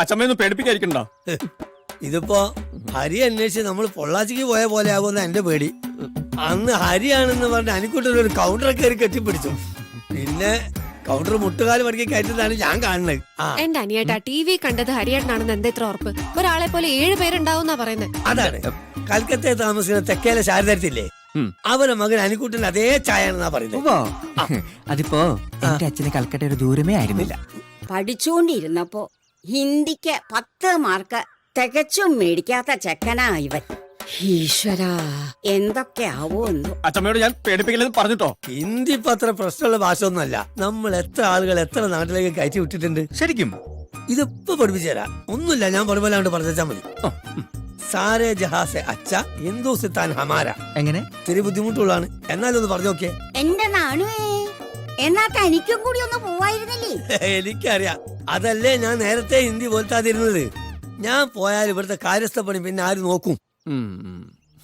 അച്ഛമ്മയൊന്നും പേടിപ്പിക്കാതിരിക്കണ്ടോ? ഇതിപ്പോ ഹരി അന്വേഷിച്ച് നമ്മൾ പൊള്ളാച്ചിക്ക് പോയ പോലെ ആകുമെന്ന എന്റെ പേടി. അന്ന് ഹരിയാണെന്ന് പറഞ്ഞ അനിക്കുട്ടൻ ഒരു കൗണ്ടർ കയറി കെട്ടിപ്പിടിച്ചു. പിന്നെ കൗണ്ടർ മുട്ടുകാല് മടക്കി കയറ്റുന്നതാണ് ഞാൻ കാണുന്നത്. എന്റെ അനിയേട്ടാ ടി.വി കണ്ടത് ഹരിയേട്ടനാണെന്ന് എന്താ ഇത്ര ഉറപ്പ്? ഒരാളെ പോലെ 7 പേരുണ്ടാവുന്നാ പറയുന്നത്. അതാണ് കൽക്കത്തയിൽ താമസിക്കുന്ന തെക്കേലെ ശാരദത്തില്ലേ, അവരെ മകൻ അനിക്കുട്ടന്റെ അതേ ചായാണെന്നാ പറയുന്നത്. അതിപ്പോ എന്റെ അച്ഛന് കൽക്കട്ട ഒരു ദൂരമേ ആയിരുന്നില്ല. പഠിച്ചുകൊണ്ടിരുന്നപ്പോ ഹിന്ദിക്ക് 10 മാർക്ക് തികച്ചും മേടിക്കാത്ത ചെക്കനാ ഇവൻ. ഈശ്വരാ, എന്തൊക്കെയാവോ എന്തോ. അച്ഛമ്മയോട് ഞാൻ പേടിപ്പിക്കില്ലെന്ന് പറഞ്ഞിട്ടോ? ഹിന്ദി ഇപ്പൊ അത്ര പ്രശ്നമുള്ള ഭാഷ ഒന്നുമല്ല. നമ്മൾ എത്ര ആളുകൾ എത്ര നാട്ടിലേക്ക് കയറ്റി വിട്ടിട്ടുണ്ട്. ശരിക്കും ഇതിപ്പോ പഠിപ്പിച്ചു തരാം. ഒന്നുമില്ല, ഞാൻ പറഞ്ഞാണ്ട് പറഞ്ഞാ മതി. സാരേ ജഹാസെ അച്ഛ ഹിന്ദുസ്ഥാൻ ഹമാര. എങ്ങനെ? ഇത്തിരി ബുദ്ധിമുട്ടുള്ളതാണ്, എന്നാലും ഒന്ന് പറഞ്ഞു നോക്കിയേ. എന്റെ നാണുവേ, എന്നാ തനിക്കും കൂടി ഒന്ന് പോവായിരുന്നില്ലേ? എനിക്കറിയാം, അതല്ലേ ഞാൻ നേരത്തെ ഹിന്ദി പോലത്താതിരുന്നത്. ഞാൻ പോയാൽ ഇവിടുത്തെ കാര്യസ്ഥ പണി പിന്നെ ആര് നോക്കും?